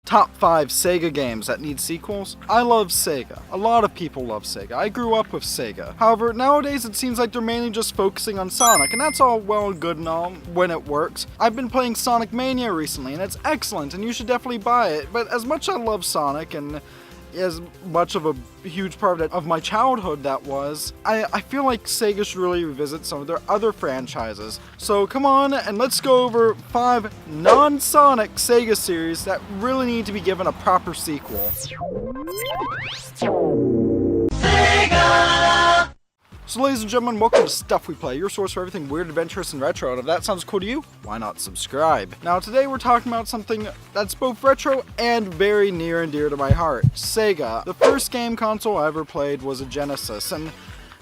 top 5 Sega games that need sequels. I love Sega. A lot of people love Sega. I grew up with Sega. However, nowadays it seems like they're mainly just focusing on Sonic, and that's all well and good and all when it works. I've been playing Sonic Mania recently, and it's excellent, and you should definitely buy it. But as much as I love Sonic, and as much of a huge part of my childhood that was, I feel like Sega should really revisit some of their other franchises. So come on and let's go over 5 non-Sonic Sega series that really need to be given a proper sequel. Sega! So ladies and gentlemen, welcome to Stuff We Play, your source for everything weird, adventurous, and retro, and if that sounds cool to you, why not subscribe? Now today we're talking about something that's both retro and very near and dear to my heart, Sega. The first game console I ever played was a Genesis, and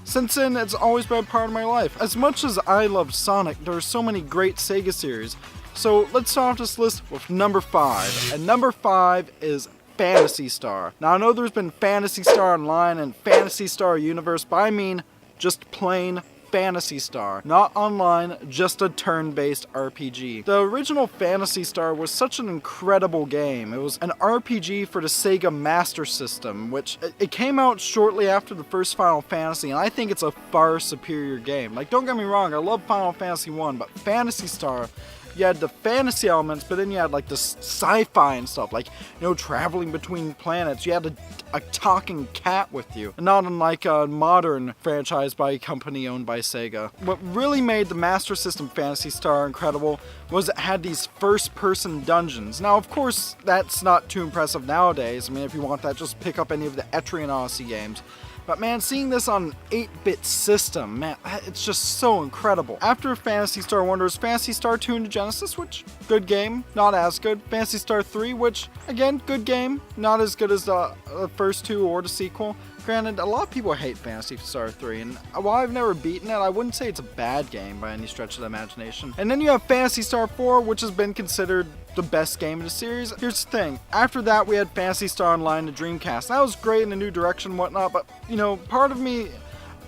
since then it's always been a part of my life. As much as I loved Sonic, there are so many great Sega series, so let's start off this list with number 5, and number 5 is Phantasy Star. Now I know there's been Phantasy Star Online and Phantasy Star Universe, but I mean just plain Phantasy Star. Not online, just a turn-based RPG. The original Phantasy Star was such an incredible game. It was an RPG for the Sega Master System, which it came out shortly after the first Final Fantasy, and I think it's a far superior game. Like, don't get me wrong, I love Final Fantasy 1, but Phantasy Star, you had the fantasy elements, but then you had like the sci-fi and stuff, like, you know, traveling between planets. You had a talking cat with you, not unlike a modern franchise by a company owned by Sega. What really made the Master System Phantasy Star incredible was it had these first-person dungeons. Now, of course, that's not too impressive nowadays. I mean, if you want that, just pick up any of the Etrian Odyssey games. But man, seeing this on an 8-bit system, man, it's just so incredible. After Phantasy Star 1, there was Phantasy Star 2 into Genesis, which, good game, not as good. Phantasy Star 3, which, again, good game, not as good as the first two or the sequel. Granted, a lot of people hate Phantasy Star 3, and while I've never beaten it, I wouldn't say it's a bad game by any stretch of the imagination. And then you have Phantasy Star 4, which has been considered the best game in the series. Here's the thing, after that we had Phantasy Star Online to Dreamcast. That was great in a new direction and whatnot, but, you know, part of me,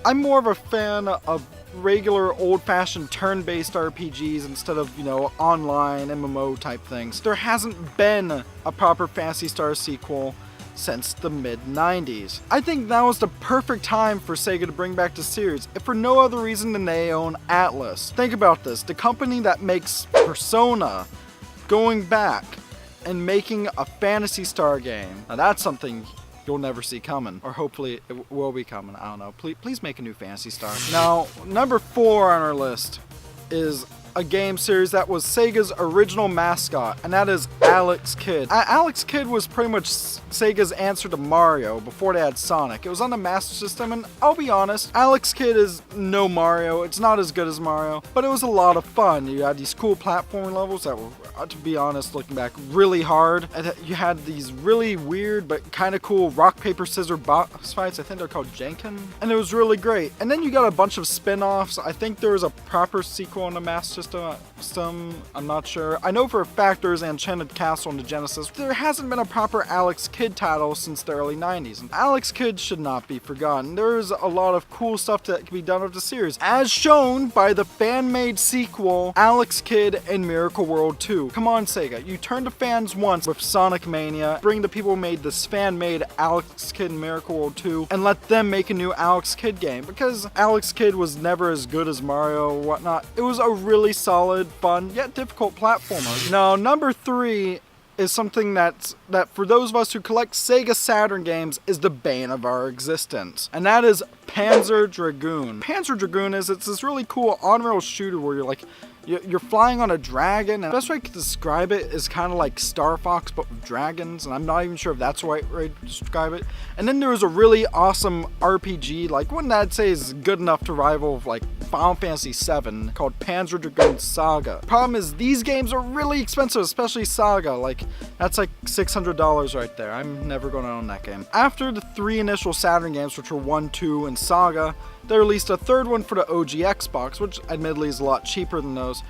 I'm more of a fan of regular old-fashioned turn-based RPGs instead of, you know, online MMO type things. There hasn't been a proper Phantasy Star sequel since the mid-90s. I think now is the perfect time for Sega to bring back the series, if for no other reason than they own Atlas. Think about this, the company that makes Persona, going back and making a Phantasy Star game. Now that's something you'll never see coming, or hopefully it will be coming, I don't know. Please make a new Phantasy Star. Now, number 4 on our list is a game series that was Sega's original mascot, and that is Alex Kidd. Alex Kidd was pretty much Sega's answer to Mario before they had Sonic. It was on the Master System, and I'll be honest, Alex Kidd is no Mario. It's not as good as Mario, but it was a lot of fun. You had these cool platforming levels that were, to be honest, looking back, really hard. And you had these really weird but kind of cool rock, paper, scissors boss fights. I think they're called Jenkin, and it was really great. And then you got a bunch of spin-offs. I think there was a proper sequel on the Master System. I'm not sure. I know for a fact there's Enchanted Castle on the Genesis. There hasn't been a proper Alex Kidd title since the early 90s. And Alex Kidd should not be forgotten. There's a lot of cool stuff that can be done with the series, as shown by the fan-made sequel, Alex Kidd and Miracle World 2. Come on, Sega. You turned to fans once with Sonic Mania, bring the people who made this fan-made Alex Kidd and Miracle World 2, and let them make a new Alex Kidd game, because Alex Kidd was never as good as Mario or whatnot. It was a really solid, fun, yet difficult platformer. Now, number 3 is something that for those of us who collect Sega Saturn games is the bane of our existence, and that is Panzer Dragoon. Panzer Dragoon it's this really cool on-rail shooter where you're flying on a dragon, and the best way I could describe it is kind of like Star Fox but with dragons, and I'm not even sure if that's the right way to describe it. And then there was a really awesome RPG, like one that I'd say is good enough to rival like Final Fantasy VII, called Panzer Dragoon Saga. Problem is, these games are really expensive, especially Saga. Like, that's like $600 right there. I'm never going to own that game. After the 3 initial Saturn games, which were 1, 2, and Saga, they released a third one for the OG Xbox, which admittedly is a lot cheaper than those.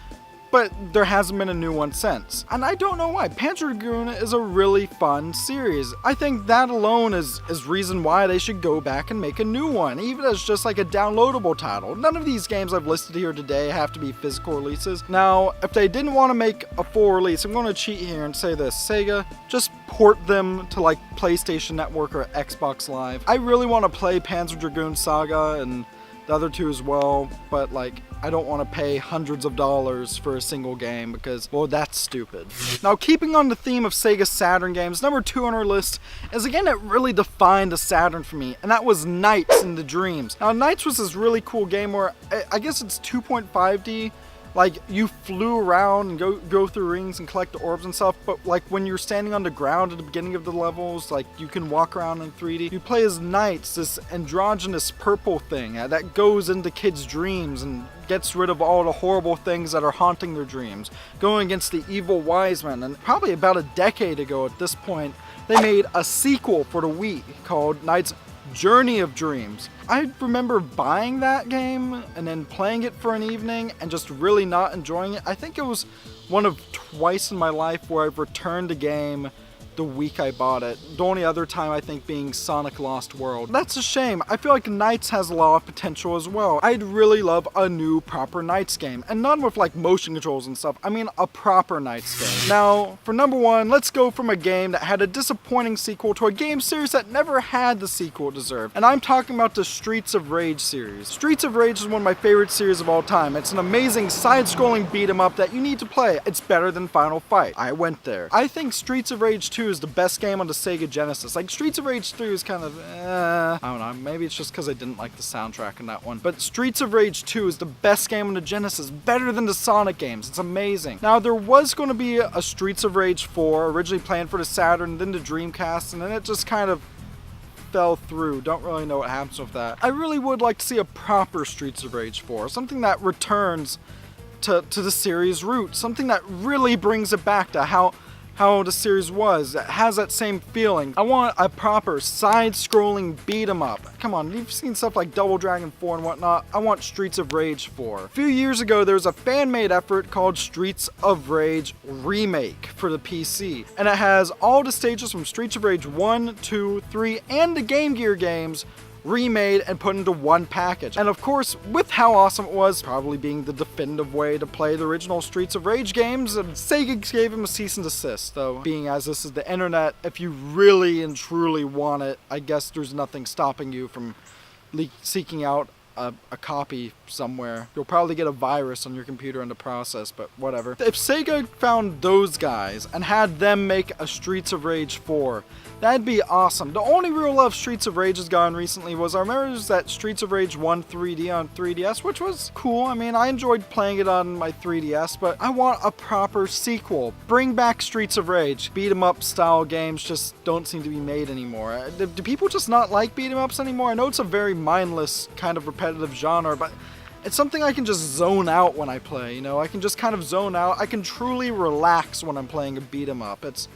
but there hasn't been a new one since. And I don't know why. Panzer Dragoon is a really fun series. I think that alone is reason why they should go back and make a new one, even as just like a downloadable title. None of these games I've listed here today have to be physical releases. Now, if they didn't want to make a full release, I'm going to cheat here and say this: Sega, just port them to like PlayStation Network or Xbox Live. I really want to play Panzer Dragoon Saga and the other two as well, but like, I don't want to pay hundreds of dollars for a single game because, well, that's stupid. Now, keeping on the theme of Sega Saturn games, number 2 on our list is a game that really defined the Saturn for me, and that was Nights in the Dreams. Now, Nights was this really cool game where, I guess it's 2.5D, like, you flew around and go through rings and collect the orbs and stuff, but like when you're standing on the ground at the beginning of the levels, like you can walk around in 3D. You play as Knights, this androgynous purple thing that goes into kids' dreams and gets rid of all the horrible things that are haunting their dreams, going against the evil wise men. And probably about a decade ago at this point, they made a sequel for the Wii called Knights Journey of Dreams. I remember buying that game and then playing it for an evening and just really not enjoying it. I think it was one of twice in my life where I've returned a game the week I bought it. The only other time I think being Sonic Lost World. That's a shame. I feel like Knights has a lot of potential as well. I'd really love a new proper Knights game, and none with like motion controls and stuff. I mean a proper Knights game. Now, for number 1, let's go from a game that had a disappointing sequel to a game series that never had the sequel it deserved. And I'm talking about the Streets of Rage series. Streets of Rage is one of my favorite series of all time. It's an amazing side-scrolling beat-em-up that you need to play. It's better than Final Fight. I went there. I think Streets of Rage 2 is the best game on the Sega Genesis. Like, Streets of Rage 3 is kind of, I don't know, maybe it's just because I didn't like the soundtrack in that one. But Streets of Rage 2 is the best game on the Genesis, better than the Sonic games. It's amazing. Now, there was going to be a Streets of Rage 4, originally planned for the Saturn, then the Dreamcast, and then it just kind of fell through. Don't really know what happens with that. I really would like to see a proper Streets of Rage 4, something that returns to the series' roots, something that really brings it back to how the series was. It has that same feeling. I want a proper side-scrolling beat-em-up. Come on, you've seen stuff like Double Dragon 4 and whatnot. I want Streets of Rage 4. A few years ago, there was a fan-made effort called Streets of Rage Remake for the PC. And it has all the stages from Streets of Rage 1, 2, 3, and the Game Gear games remade and put into one package. And of course, with how awesome it was, probably being the definitive way to play the original Streets of Rage games, Sega gave him a cease and desist, though. Being as this is the internet, if you really and truly want it, I guess there's nothing stopping you from seeking out a copy somewhere. You'll probably get a virus on your computer in the process, but whatever. If Sega found those guys and had them make a Streets of Rage 4, that'd be awesome. The only real love Streets of Rage has gotten recently was, I remember that Streets of Rage 1 3D on 3DS, which was cool. I mean, I enjoyed playing it on my 3DS, but I want a proper sequel. Bring back Streets of Rage. Beat 'em up style games just don't seem to be made anymore. Do people just not like beat 'em ups anymore? I know it's a very mindless kind of repetitive genre, but it's something I can just zone out when I play, you know? I can just kind of zone out. I can truly relax when I'm playing a beat 'em up. It's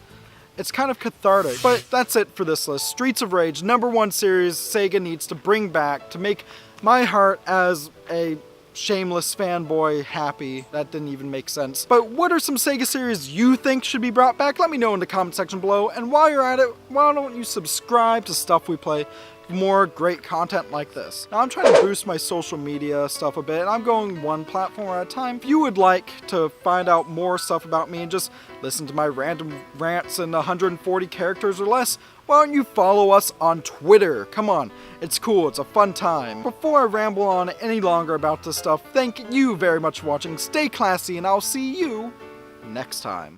kind of cathartic. But that's it for this list. Streets of Rage, number 1 series Sega needs to bring back to make my heart as a shameless fanboy happy. That didn't even make sense. But what are some Sega series you think should be brought back? Let me know in the comment section below. And while you're at it, why don't you subscribe to Stuff We Play for more great content like this. Now, I'm trying to boost my social media stuff a bit, and I'm going one platform at a time. If you would like to find out more stuff about me and just listen to my random rants in 140 characters or less, why don't you follow us on Twitter? Come on, it's cool, it's a fun time. Before I ramble on any longer about this stuff, thank you very much for watching, stay classy, and I'll see you next time.